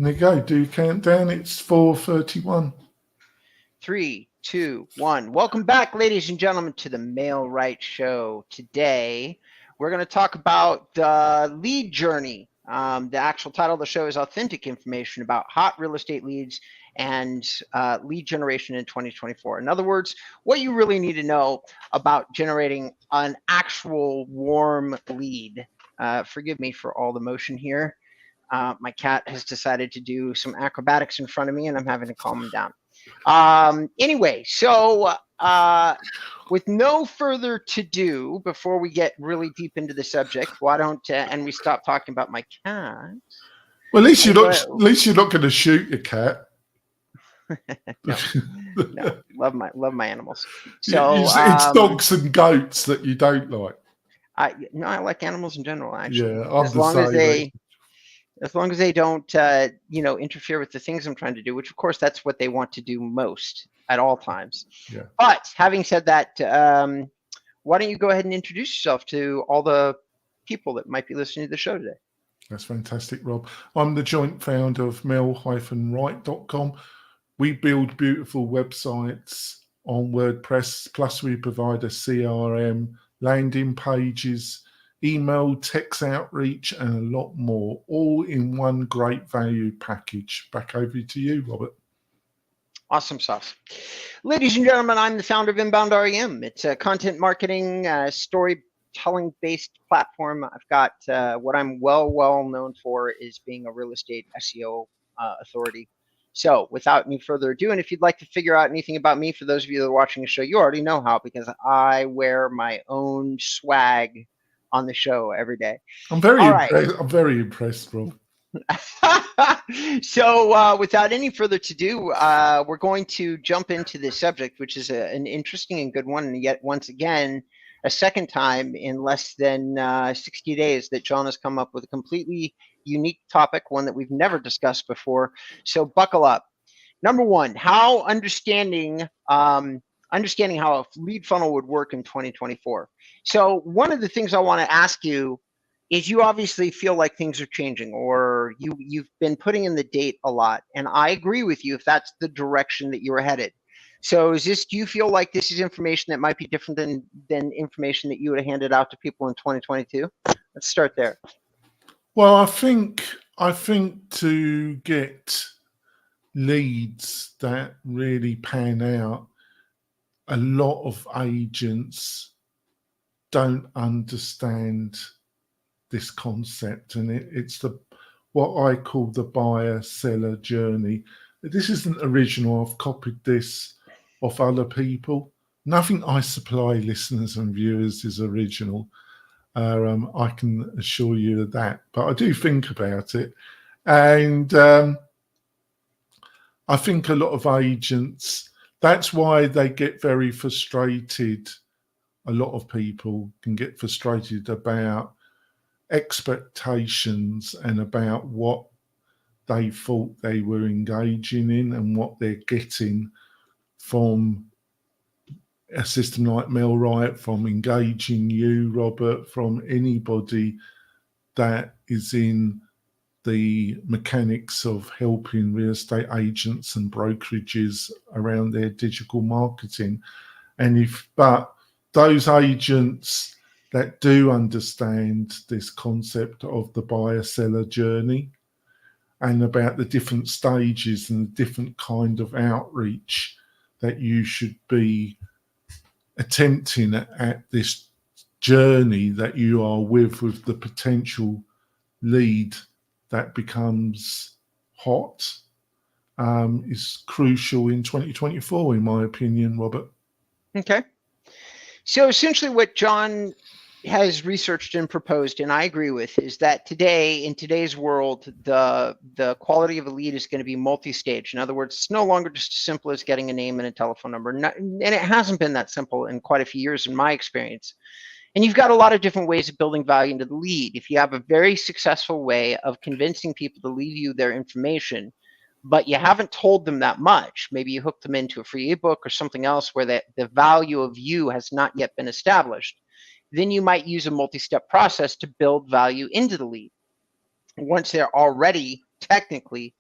There you go. Do countdown. It's 4:31. 3, 2, 1. Welcome back, ladies and gentlemen, to the Mail Right Show. Today, we're going to talk about the lead journey. The actual title of the show is Authentic Information About Hot Real Estate Leads and Lead Generation in 2024. In other words, what you really need to know about generating an actual warm lead. Forgive me for all the motion here. My cat has decided to do some acrobatics in front of me, and I'm having to calm him down. Anyway, so with no further to do, before we get really deep into the subject, why don't and we stop talking about my cat? Well, at least you're not going to shoot your cat. No, love my animals. So it's dogs and goats that you don't like. I like animals in general, actually. Yeah, As long as they don't, interfere with the things I'm trying to do, which of course that's what they want to do most at all times. Yeah. But having said that, why don't you go ahead and introduce yourself to all the people that might be listening to the show today? That's fantastic, Rob. I'm the joint founder of mail-right.com. We build beautiful websites on WordPress, plus we provide a CRM, landing pages, email, text outreach, and a lot more, all in one great value package. Back over to you, Robert. Awesome sauce. Ladies and gentlemen, I'm the founder of Inbound REM. It's a content marketing, storytelling based platform. I've got what I'm well known for is being a real estate SEO authority. So without any further ado, and if you'd like to figure out anything about me, for those of you that are watching the show, you already know how, because I wear my own swag on the show every day. I'm very impressed, Rob. So without any further to do, we're going to jump into this subject, which is an interesting and good one, and yet once again, a second time in less than 60 days that John has come up with a completely unique topic, one that we've never discussed before. So buckle up. Number one, how understanding how a lead funnel would work in 2024. So one of the things I want to ask you is, you obviously feel like things are changing, or you've been putting in the date a lot. And I agree with you if that's the direction that you're headed. So do you feel like this is information that might be different than information that you would have handed out to people in 2022? Let's start there. Well, I think to get leads that really pan out, a lot of agents don't understand this concept, and it's what I call the buyer-seller journey. This isn't original. I've copied this off other people. Nothing I supply listeners and viewers is original. I can assure you of that, but I do think about it, and I think a lot of agents, that's why they get very frustrated. A lot of people can get frustrated about expectations and about what they thought they were engaging in and what they're getting from a system like MailRight, from engaging you, Robert, from anybody that is in the mechanics of helping real estate agents and brokerages around their digital marketing. But those agents that do understand this concept of the buyer-seller journey and about the different stages and the different kind of outreach that you should be attempting at this journey that you are with the potential lead that becomes hot, is crucial in 2024, in my opinion, Robert. Okay. So essentially what John has researched and proposed, and I agree with, is that in today's world, the quality of a lead is going to be multi-stage. In other words, it's no longer just as simple as getting a name and a telephone number. And it hasn't been that simple in quite a few years in my experience. And you've got a lot of different ways of building value into the lead. If you have a very successful way of convincing people to leave you their information, but you haven't told them that much, maybe you hooked them into a free ebook or something else where the value of you has not yet been established, then you might use a multi-step process to build value into the lead. Once they're already technically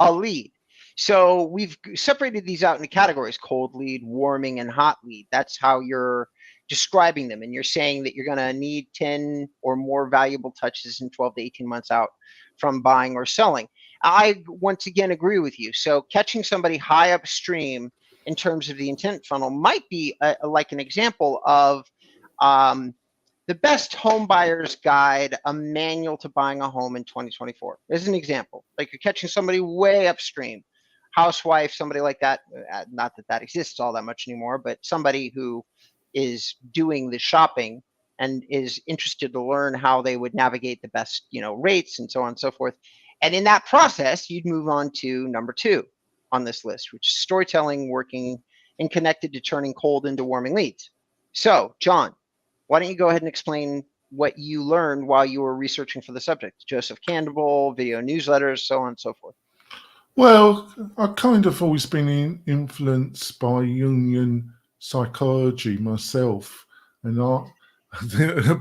a lead. So we've separated these out into categories: cold lead, warming, and hot lead. That's how you're describing them. And you're saying that you're going to need 10 or more valuable touches in 12 to 18 months out from buying or selling. I once again agree with you. So catching somebody high upstream in terms of the intent funnel might be like an example of the best home buyer's guide, a manual to buying a home in 2024. As an example, like you're catching somebody way upstream, housewife, somebody like that. Not that that exists all that much anymore, but somebody who is doing the shopping and is interested to learn how they would navigate the best, rates and so on and so forth. And in that process, you'd move on to number 2 on this list, which is storytelling, working, and connected to turning cold into warming leads. So, John, why don't you go ahead and explain what you learned while you were researching for the subject? Joseph Campbell, video newsletters, so on and so forth. Well, I've kind of always been influenced by Jungian psychology myself, and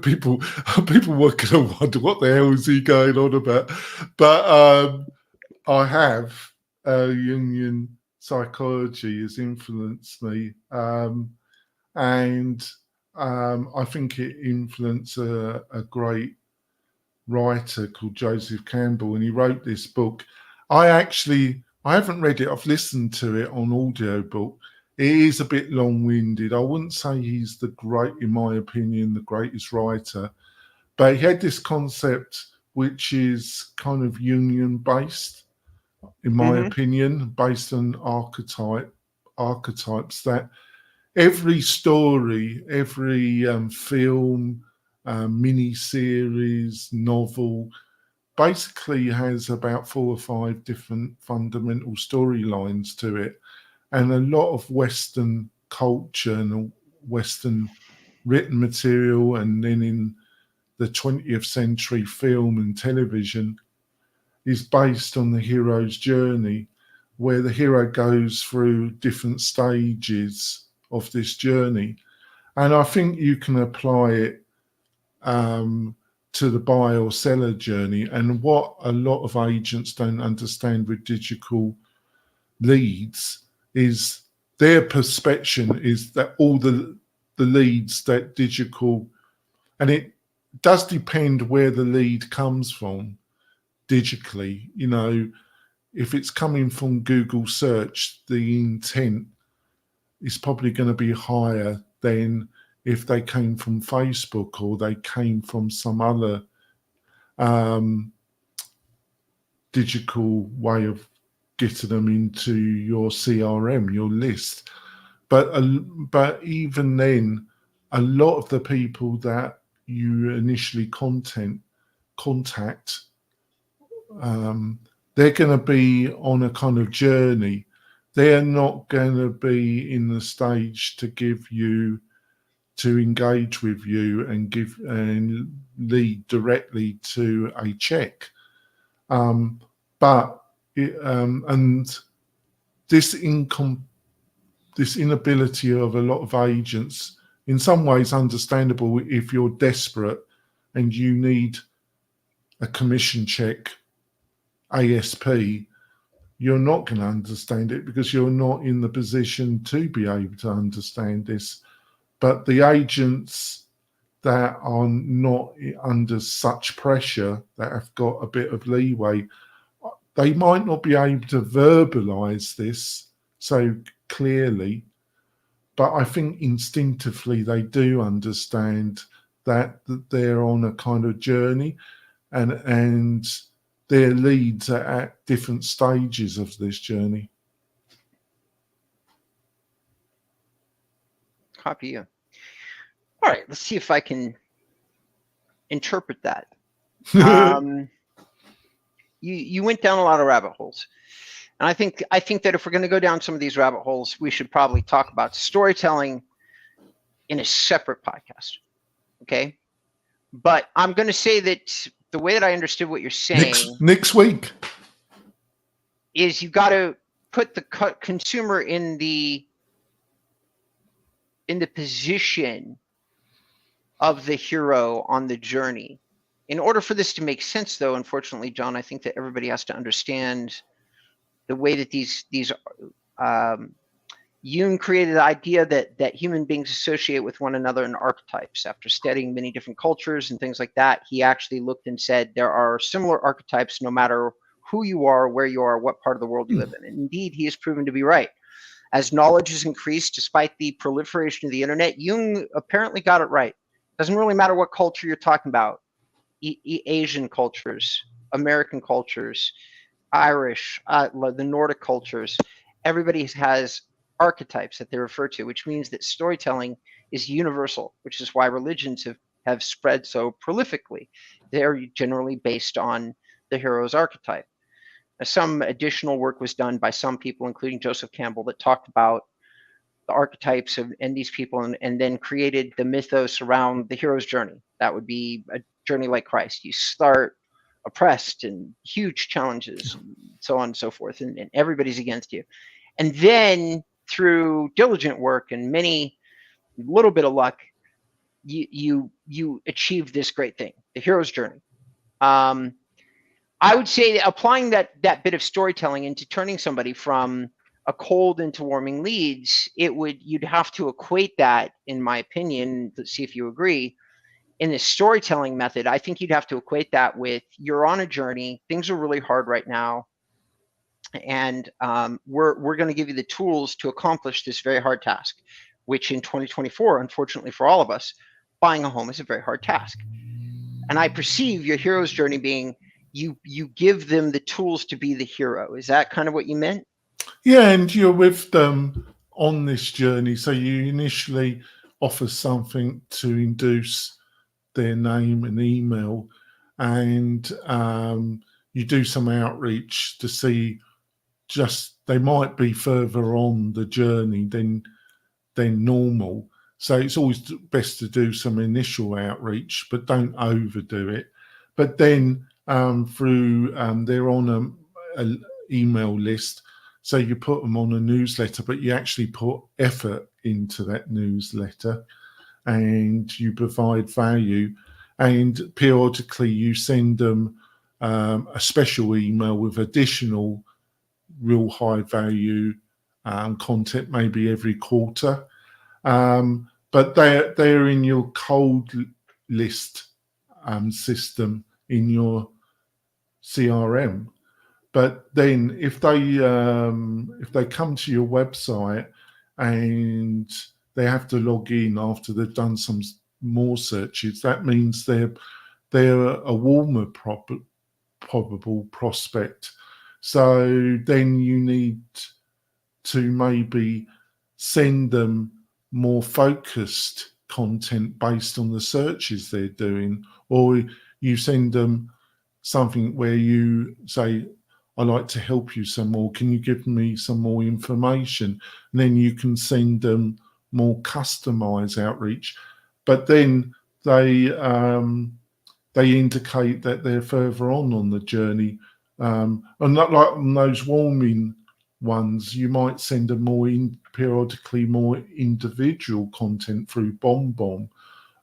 people were going to wonder what the hell is he going on about. But I have Jungian psychology has influenced me, and I think it influenced a great writer called Joseph Campbell, and he wrote this book. I haven't read it. I've listened to it on audiobook. It is a bit long-winded. I wouldn't say he's in my opinion, the greatest writer, but he had this concept which is kind of Jungian based, in my opinion, based on archetypes, that every story, every film, mini series, novel, basically has about 4 or 5 different fundamental storylines to it. And a lot of Western culture and Western written material, and then in the 20th century film and television, is based on the hero's journey, where the hero goes through different stages of this journey. And I think you can apply it to the buyer or seller journey. And what a lot of agents don't understand with digital leads is their perception is that all the leads that digital, and it does depend where the lead comes from digitally. If it's coming from Google search, the intent is probably going to be higher than if they came from Facebook or they came from some other digital way of getting them into your CRM, your list. But even then, a lot of the people that you initially contact, they're going to be on a kind of journey. They're not going to be in the stage to engage with you and lead directly to a check. And this inability of a lot of agents, in some ways understandable if you're desperate and you need a commission check ASP, you're not going to understand it because you're not in the position to be able to understand this. But the agents that are not under such pressure, that have got a bit of leeway, they might not be able to verbalize this so clearly, but I think instinctively they do understand that they're on a kind of journey, and their leads are at different stages of this journey. Copy you. All right, let's see if I can interpret that. You went down a lot of rabbit holes, and I think that if we're going to go down some of these rabbit holes, we should probably talk about storytelling in a separate podcast. Okay, but I'm going to say that the way that I understood what you're saying next week is you got to put the consumer in the position of the hero on the journey. In order for this to make sense, though, unfortunately, John, I think that everybody has to understand the way that these Jung created the idea that human beings associate with one another in archetypes. After studying many different cultures and things like that, he actually looked and said there are similar archetypes no matter who you are, where you are, what part of the world you live in. And indeed, he has proven to be right. As knowledge has increased, despite the proliferation of the internet, Jung apparently got it right. Doesn't really matter what culture you're talking about. Asian cultures, American cultures, Irish, the Nordic cultures, everybody has archetypes that they refer to, which means that storytelling is universal, which is why religions have spread so prolifically. They're generally based on the hero's archetype. Some additional work was done by some people, including Joseph Campbell, that talked about the archetypes and these people, and then created the mythos around the hero's journey. That would be a journey like Christ. You start oppressed and huge challenges, and so on and so forth, and everybody's against you. And then through diligent work and little bit of luck, you achieve this great thing, the hero's journey. I would say that applying that bit of storytelling into turning somebody from a cold into warming leads, you'd have to equate that, in my opinion, let's see if you agree, in the storytelling method. I think you'd have to equate that with, you're on a journey, things are really hard right now, and we're going to give you the tools to accomplish this very hard task, which in 2024, unfortunately for all of us, buying a home is a very hard task. And I perceive your hero's journey being you give them the tools to be the hero. Is that kind of what you meant? Yeah, and you're with them on this journey. So you initially offer something to induce their name and email, and you do some outreach to see, just they might be further on the journey than normal. So it's always best to do some initial outreach, but don't overdo it. But then through they're on a email list, so you put them on a newsletter, but you actually put effort into that newsletter, and you provide value, and periodically you send them a special email with additional real high value content, maybe every quarter. But they're in your cold list system in your CRM. But then if they come to your website and they have to log in after they've done some more searches, that means they're a warmer probable prospect. So then you need to maybe send them more focused content based on the searches they're doing, or you send them something where you say, I'd like to help you some more. Can you give me some more information? And then you can send them more customized outreach. But then they indicate that they're further on the journey. And not like on those warming ones, you might send them periodically more individual content through BombBomb,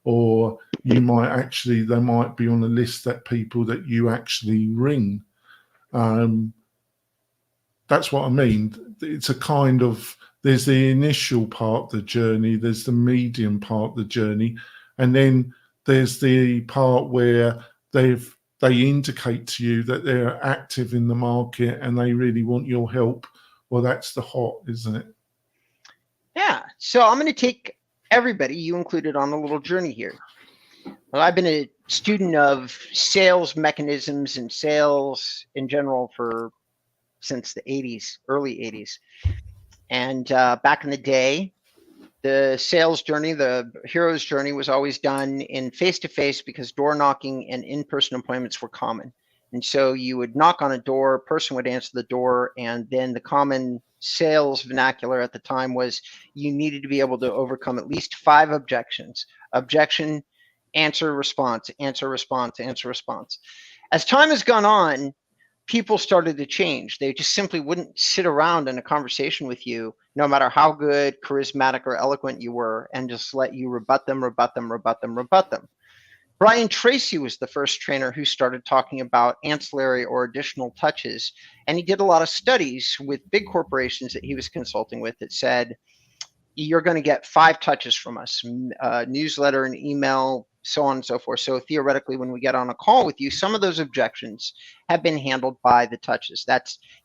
or they might be on a list that people that you actually ring. That's what I mean. It's a kind of, there's the initial part of the journey, there's the medium part of the journey, and then there's the part where they indicate to you that they're active in the market and they really want your help. Well, that's the hot, isn't it? Yeah. So I'm going to take everybody, you included, on a little journey here. Well, I've been a student of sales mechanisms and sales in general since the 80s, early 80s. And back in the day, the sales journey, the hero's journey, was always done in face-to-face because door knocking and in-person appointments were common. And so you would knock on a door, a person would answer the door, and then the common sales vernacular at the time was you needed to be able to overcome at least 5 objections. Objection, answer, response, answer, response, answer, response. As time has gone on, people started to change. They just simply wouldn't sit around in a conversation with you, no matter how good, charismatic, or eloquent you were, and just let you rebut them. Brian Tracy was the first trainer who started talking about ancillary or additional touches. And he did a lot of studies with big corporations that he was consulting with that said, you're going to get 5 touches from us, newsletter and email, so on and so forth. So theoretically, when we get on a call with you, some of those objections have been handled by the touches.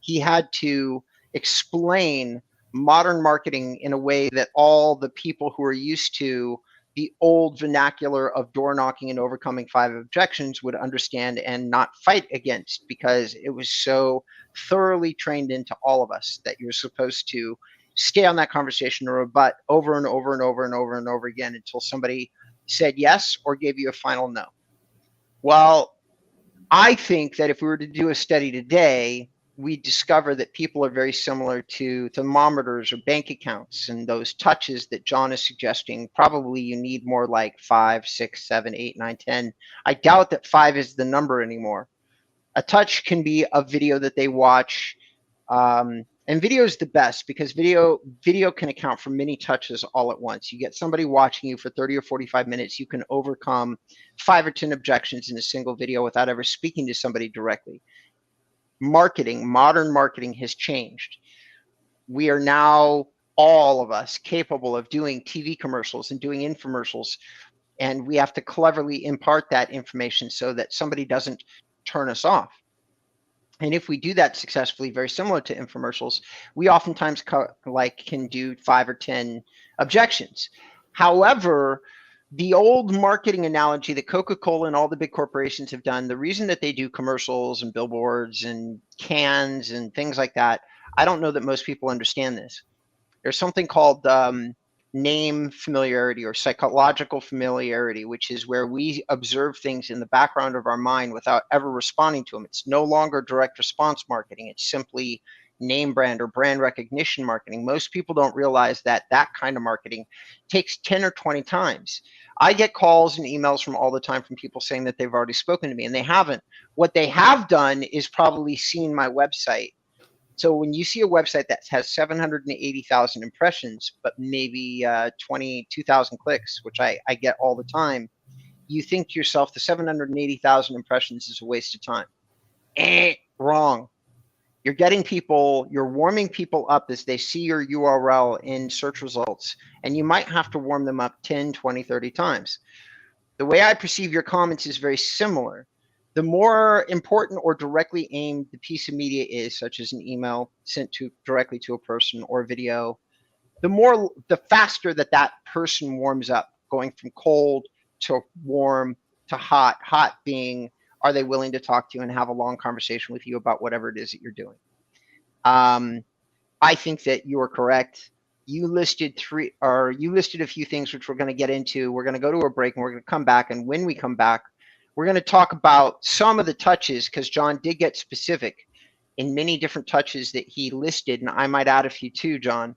He had to explain modern marketing in a way that all the people who are used to the old vernacular of door knocking and overcoming 5 objections would understand and not fight against, because it was so thoroughly trained into all of us that you're supposed to stay on that conversation or rebut over and over and over and over and over again until somebody said yes or gave you a final no. Well, I think that if we were to do a study today, we discover that people are very similar to thermometers or bank accounts, and those touches that John is suggesting, probably you need more like 5, 6, 7, 8, 9, 10. I doubt that 5 is the number anymore. A touch can be a video that they watch. And video is the best because video can account for many touches all at once. You get somebody watching you for 30 or 45 minutes, you can overcome 5 or 10 objections in a single video without ever speaking to somebody directly. Modern marketing has changed. We are now, all of us, capable of doing TV commercials and doing infomercials, and we have to cleverly impart that information so that somebody doesn't turn us off. And if we do that successfully, very similar to infomercials, we oftentimes can do 5 or 10 objections. However, the old marketing analogy that Coca-Cola and all the big corporations have done, the reason that they do commercials and billboards and cans and things like that, I don't know that most people understand this. There's something called name familiarity or psychological familiarity, which is where we observe things in the background of our mind without ever responding to them. It's no longer direct response marketing. It's simply name brand or brand recognition marketing. Most people don't realize that that kind of marketing takes 10 or 20 times. I get calls and emails from all the time from people saying that they've already spoken to me, and they haven't. What they have done is probably seen my website. So when you see a website that has 780,000 impressions, but maybe 22,000 clicks, which I get all the time, you think to yourself, the 780,000 impressions is a waste of time. Wrong. You're getting people, you're warming people up as they see your URL in search results, and you might have to warm them up 10, 20, 30 times. The way I perceive your comments is very similar. The more important or directly aimed the piece of media is, such as an email sent directly to a person or a video, the faster that person warms up, going from cold to warm to hot. Hot being, are they willing to talk to you and have a long conversation with you about whatever it is that you're doing? I think that you are correct. You listed a few things which we're going to get into. We're going to go to a break and we're going to come back. And when we come back, we're going to talk about some of the touches, because John did get specific in many different touches that he listed, and I might add a few too, John,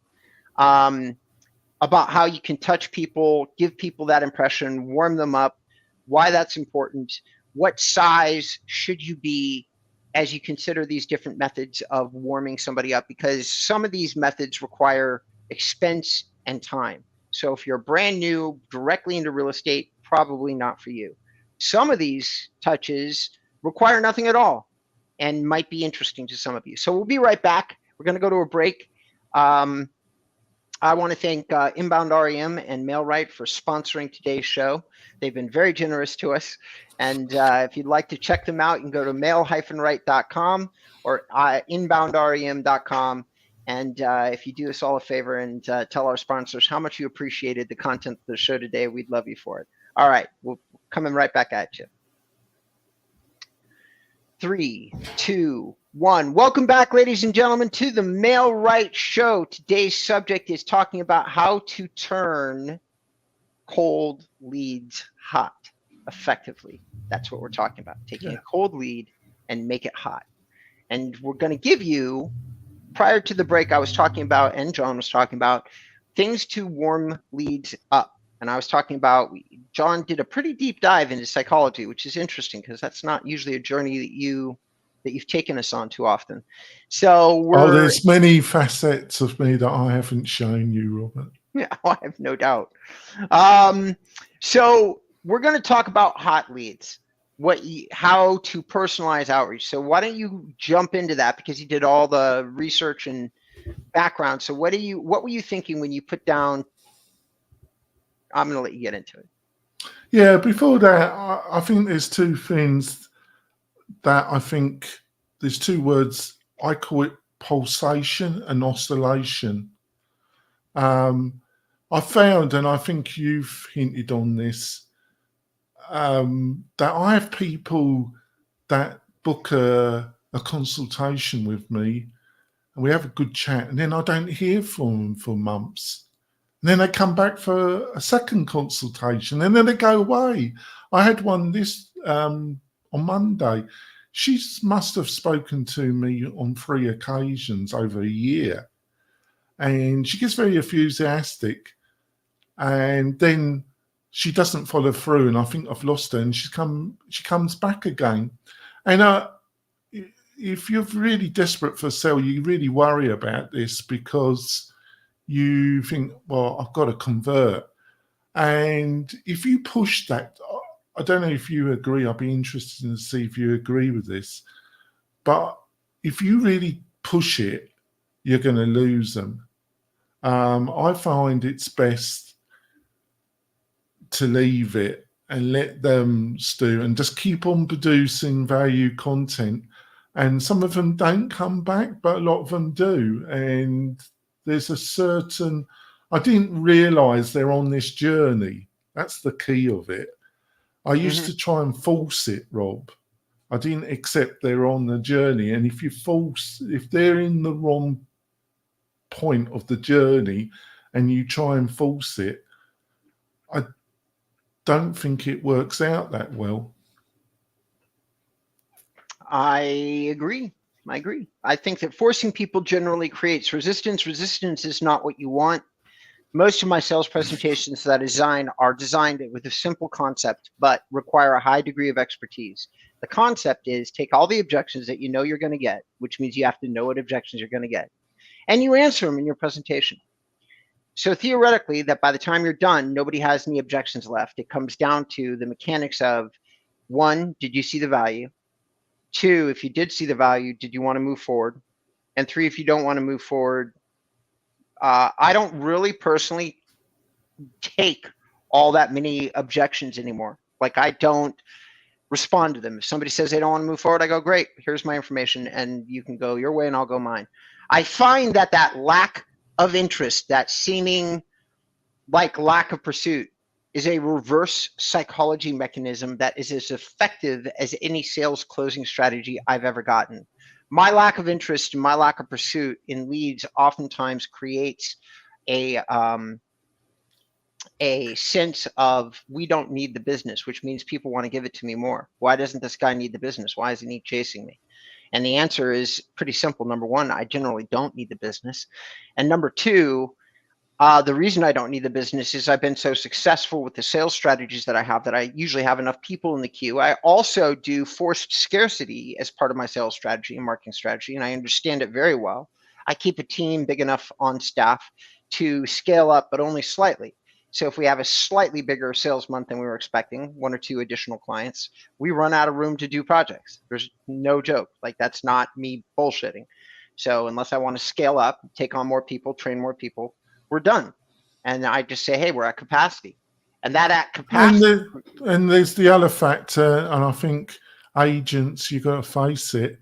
about how you can touch people, give people that impression, warm them up, why that's important, what size should you be as you consider these different methods of warming somebody up, because some of these methods require expense and time. So if you're brand new directly into real estate, probably not for you. Some of these touches require nothing at all and might be interesting to some of you. So we'll be right back. We're going to go to a break. I want to thank Inbound REM and MailRight for sponsoring today's show. They've been very generous to us. And if you'd like to check them out, you can go to mail-right.com or inboundrem.com. And if you do us all a favor and tell our sponsors how much you appreciated the content of the show today, we'd love you for it. All right, we're coming right back at you. 3, 2, 1. Welcome back, ladies and gentlemen, to the MailRight Show. Today's subject is talking about how to turn cold leads hot effectively. That's what we're talking about, taking a cold lead and make it hot. And we're going to give you, prior to the break, I was talking about, and John was talking about, things to warm leads up. And I was talking about, John did a pretty deep dive into psychology, which is interesting because that's not usually a journey that you've taken us on too often. So there's many facets of me that I haven't shown you, Robert. Yeah, I have no doubt. So we're going to talk about hot leads, how to personalize outreach. So why don't you jump into that, because you did all the research and background. So what were you thinking when you put down? I'm going to let you get into it. Yeah, before that, I think there's two things that I think there's two words. I call it pulsation and oscillation. I found, and I think you've hinted on this, that I have people that book a consultation with me and we have a good chat, and then I don't hear from them for months. And then they come back for a second consultation, and then they go away. I had one on Monday. She must have spoken to me on 3 occasions over a year, and she gets very enthusiastic, and then she doesn't follow through, and I think I've lost her. And she comes back again, and if you're really desperate for a sale, you really worry about this, because you think, well, I've got to convert. And if you push that, I don't know if you agree, I'd be interested to see if you agree with this, but if you really push it, you're going to lose them. I find it's best to leave it and let them stew and just keep on producing value content. And some of them don't come back, but a lot of them do. And there's a certain, I didn't realize they're on this journey. That's the key of it. I used to try and force it, Rob. I didn't accept they're on the journey. And if they're in the wrong point of the journey and you try and force it, I don't think it works out that well. I agree. I think that forcing people generally creates resistance. Resistance is not what you want. Most of my sales presentations that I design are designed with a simple concept, but require a high degree of expertise. The concept is take all the objections that you know you're going to get, which means you have to know what objections you're going to get, and you answer them in your presentation. So theoretically, that by the time you're done, nobody has any objections left. It comes down to the mechanics of, 1, did you see the value? 2, if you did see the value, did you want to move forward? And 3, if you don't want to move forward, I don't really personally take all that many objections anymore. Like, I don't respond to them. If somebody says they don't want to move forward, I go, great, here's my information, and you can go your way and I'll go mine. I find that lack of interest, that seeming like lack of pursuit, is a reverse psychology mechanism that is as effective as any sales closing strategy I've ever gotten. My lack of interest and my lack of pursuit in leads oftentimes creates a sense of, we don't need the business, which means people want to give it to me more. Why doesn't this guy need the business? Why isn't he chasing me? And the answer is pretty simple. Number 1, I generally don't need the business. And number 2, the reason I don't need the business is I've been so successful with the sales strategies that I have that I usually have enough people in the queue. I also do forced scarcity as part of my sales strategy and marketing strategy, and I understand it very well. I keep a team big enough on staff to scale up, but only slightly. So if we have a slightly bigger sales month than we were expecting, 1 or 2 additional clients, we run out of room to do projects. There's no joke. Like, that's not me bullshitting. So unless I want to scale up, take on more people, train more people, we're done. And I just say, hey, we're at capacity. And that at capacity. And there's the other factor, and I think agents, you've got to face it,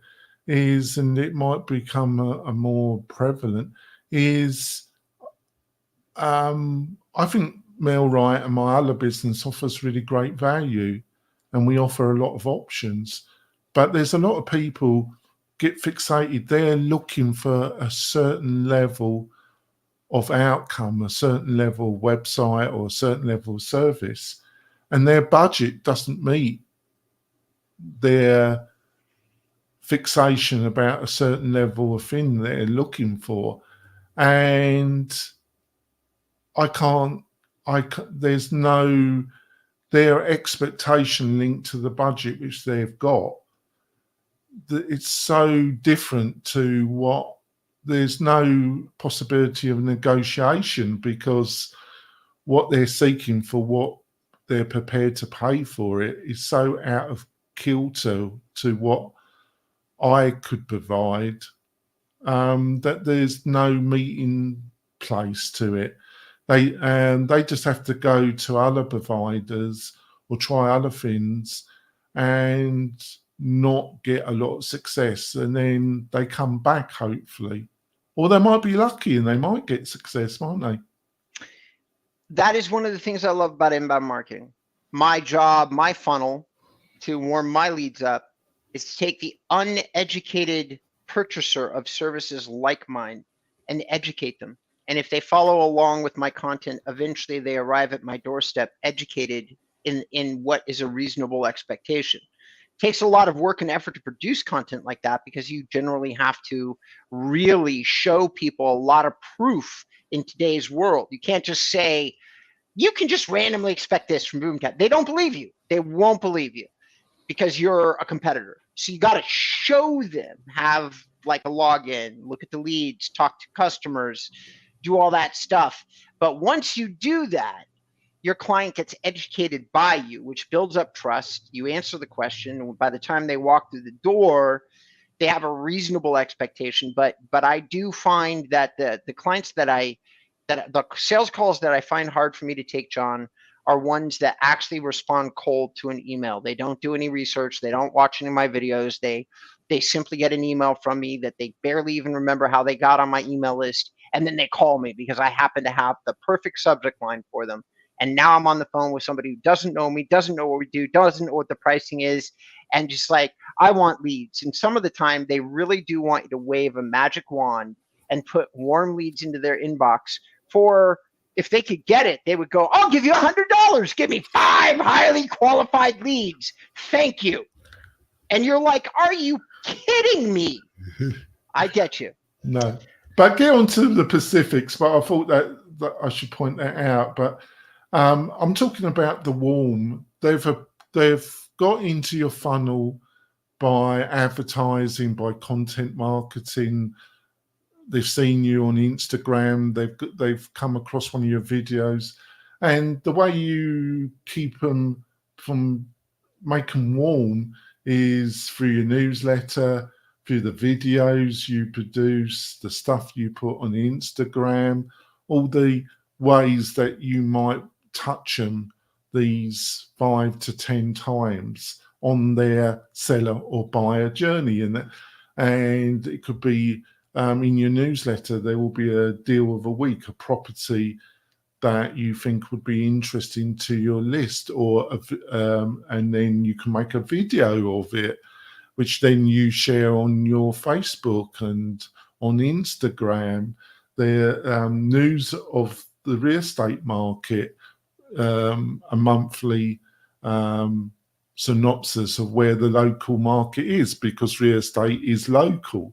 is, and it might become a more prevalent, is I think Mailrite and my other business offers really great value, and we offer a lot of options. But there's a lot of people get fixated. They're looking for a certain level of outcome, a certain level of website or a certain level of service, and their budget doesn't meet their fixation about a certain level of thing they're looking for. And there's no, their expectation linked to the budget which they've got. It's so different to what, there's no possibility of negotiation, because what they're seeking for what they're prepared to pay for it is so out of kilter to what I could provide, that there's no meeting place to it. They just have to go to other providers or try other things and not get a lot of success, and then they come back hopefully, or they might be lucky and they might get success, might they? That is one of the things I love about inbound marketing. My job, my funnel to warm my leads up is to take the uneducated purchaser of services like mine and educate them. And if they follow along with my content, eventually they arrive at my doorstep educated in what is a reasonable expectation. It takes a lot of work and effort to produce content like that because you generally have to really show people a lot of proof in today's world. You can't just say, you can just randomly expect this from Boomcat. They don't believe you. They won't believe you because you're a competitor. So you got to show them, have like a login, look at the leads, talk to customers, do all that stuff. But once you do that, your client gets educated by you, which builds up trust. You answer the question, and by the time they walk through the door, they have a reasonable expectation. But I do find that the clients that the sales calls that I find hard for me to take, John, are ones that actually respond cold to an email. They don't do any research. They don't watch any of my videos. They simply get an email from me that they barely even remember how they got on my email list. And then they call me because I happen to have the perfect subject line for them. And now I'm on the phone with somebody who doesn't know me, doesn't know what we do, doesn't know what the pricing is, and just like, I want leads. And some of the time, they really do want you to wave a magic wand and put warm leads into their inbox for, if they could get it, they would go, I'll give you $100. Give me 5 highly qualified leads. Thank you. And you're like, are you kidding me? I get you. No. But get on to the Pacifics, but I thought that I should point that out. But I'm talking about the warm. They've got into your funnel by advertising, by content marketing. They've seen you on Instagram. They've come across one of your videos, and the way you keep them from make them warm is through your newsletter, through the videos you produce, the stuff you put on Instagram, all the ways that you might touch them these 5 to 10 times on their seller or buyer journey. And it could be in your newsletter, there will be a deal of a week, a property that you think would be interesting to your list, and then you can make a video of it, which then you share on your Facebook and on Instagram. The news of the real estate market, a monthly synopsis of where the local market is, because real estate is local.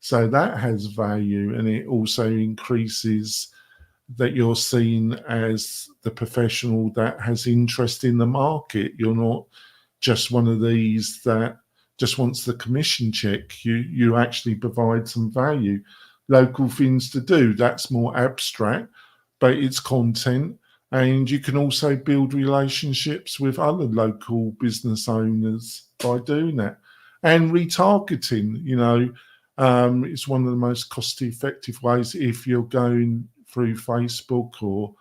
So that has value, and it also increases that you're seen as the professional that has interest in the market. You're not just one of these that just wants the commission check. You actually provide some value. Local things to do, that's more abstract, but it's content. And you can also build relationships with other local business owners by doing that. And retargeting, it's one of the most cost-effective ways if you're going through Facebook, or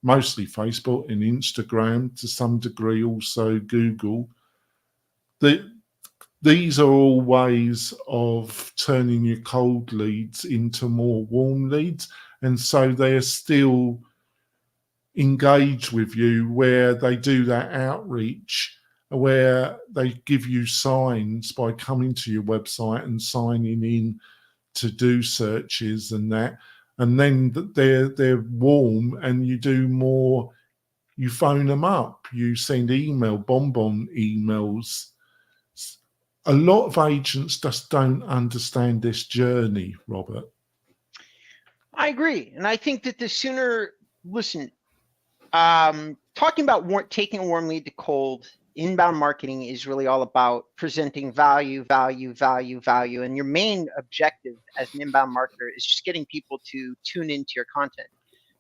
mostly Facebook and Instagram, to some degree also Google. These are all ways of turning your cold leads into more warm leads. And so they're still engaged with you, where they do that outreach, where they give you signs by coming to your website and signing in to do searches and that, and then they're warm, and you do more. You phone them up, you send bonbon emails. A lot of agents just don't understand this journey, Robert. I agree, and I think that the sooner, listen, talking about taking a warm lead to cold, inbound marketing is really all about presenting value. And your main objective as an inbound marketer is just getting people to tune into your content.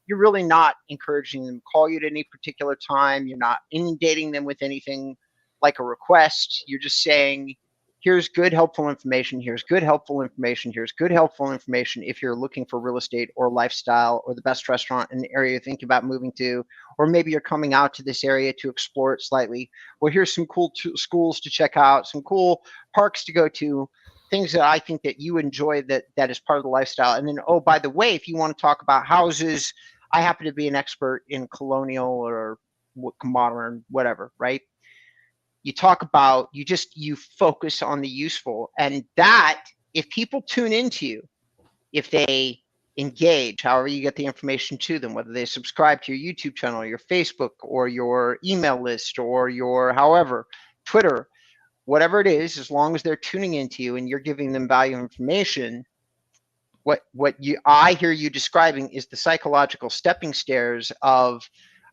you're really not encouraging them to call you at any particular time. You're not inundating them with anything like a request. You're just saying, here's good, helpful information. Here's good, helpful information. Here's good, helpful information if you're looking for real estate or lifestyle or the best restaurant in the area you're thinking about moving to, or maybe you're coming out to this area to explore it slightly. Well, here's some cool schools to check out, some cool parks to go to, things that I think that you enjoy that is part of the lifestyle. And then, oh, by the way, if you want to talk about houses, I happen to be an expert in colonial or modern, whatever, right? You talk about, you focus on the useful, and that, if people tune into you, if they engage, however you get the information to them, whether they subscribe to your YouTube channel, your Facebook, or your email list, or your however, Twitter, whatever it is, as long as they're tuning into you and you're giving them value information, what I hear you describing is the psychological stepping stairs of,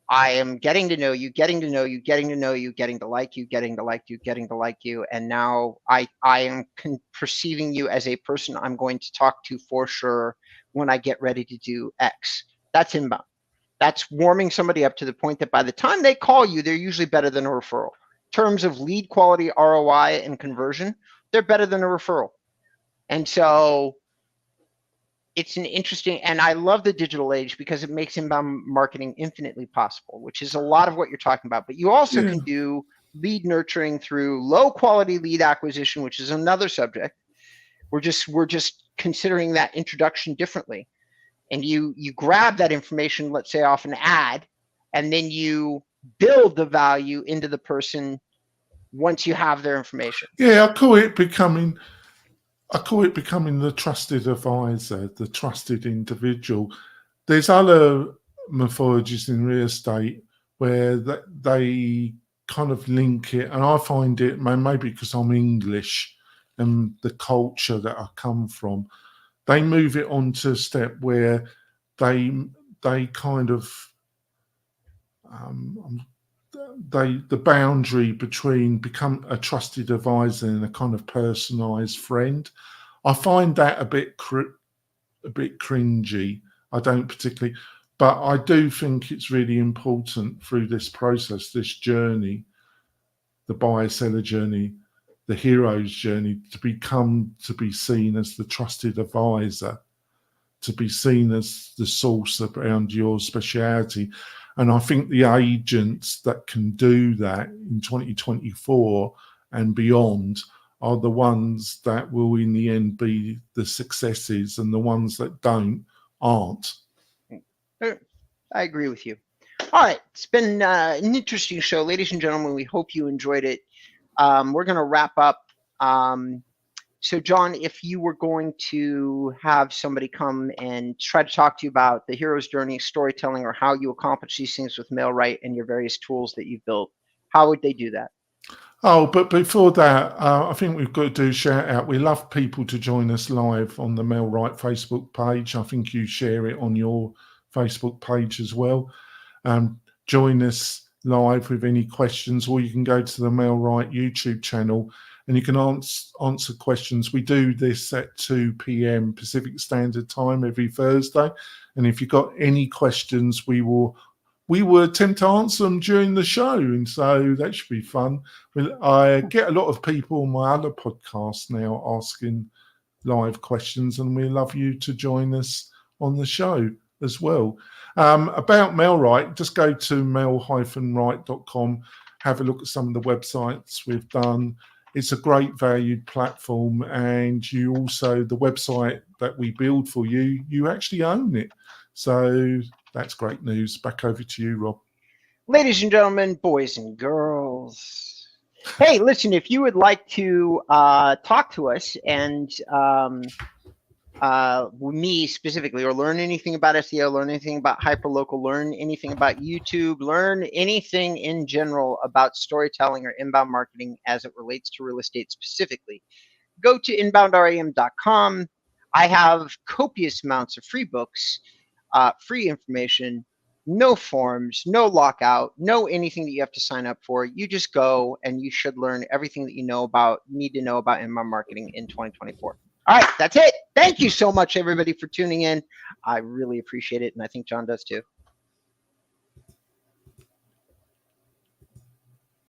I am getting to know you, getting to know you, getting to know you, getting to like you, getting to like you, getting to like you. And now I am perceiving you as a person I'm going to talk to for sure when I get ready to do X. That's inbound. That's warming somebody up to the point that by the time they call you, they're usually better than a referral. In terms of lead quality, ROI, and conversion, they're better than a referral. And so it's an interesting, and I love the digital age because it makes inbound marketing infinitely possible, which is a lot of what you're talking about. But you also can do lead nurturing through low quality lead acquisition, which is another subject. We're just considering that introduction differently. And you grab that information, let's say off an ad, and then you build the value into the person once you have their information. Yeah, I call it becoming the trusted advisor, the trusted individual. There's other mythologies in real estate where they kind of link it, and I find it, maybe because I'm English and the culture that I come from, they move it on to a step where they kind of the boundary between become a trusted advisor and a kind of personalized friend. I find that a bit cringy. I don't particularly, but I do think it's really important through this process, this journey, the buyer-seller journey, the hero's journey, to be seen as the trusted advisor, to be seen as the source around your speciality. And I think the agents that can do that in 2024 and beyond are the ones that will in the end be the successes, and the ones that aren't. I agree with you. All right, it's been an interesting show, ladies and gentlemen. We hope you enjoyed it. We're going to wrap up. So, John, if you were going to have somebody come and try to talk to you about the hero's journey, storytelling, or how you accomplish these things with MailRight and your various tools that you've built, how would they do that? Oh, but before that, I think we've got to do a shout out. We love people to join us live on the MailRight Facebook page. I think you share it on your Facebook page as well. Join us live with any questions, or you can go to the MailRight YouTube channel and you can answer questions. We do this at 2 p.m. Pacific Standard Time every Thursday. And if you've got any questions, we will attempt to answer them during the show. And so that should be fun. I get a lot of people on my other podcasts now asking live questions, and we love you to join us on the show as well. About MailRight, just go to mail-right.com, have a look at some of the websites we've done. It's a great valued platform, and you also, the website that we build for you, you actually own it. So that's great news. Back over to you, Rob. Ladies and gentlemen, boys and girls. Hey, listen, if you would like to talk to us and me specifically, or learn anything about SEO, learn anything about hyperlocal, learn anything about YouTube, learn anything in general about storytelling or inbound marketing as it relates to real estate specifically, go to inboundram.com. I have copious amounts of free books, free information, no forms, no lockout, no anything that you have to sign up for. You just go and you should learn everything that you need to know about inbound marketing in 2024. All right, that's it. Thank you so much, everybody, for tuning in. I really appreciate it, and I think John does too.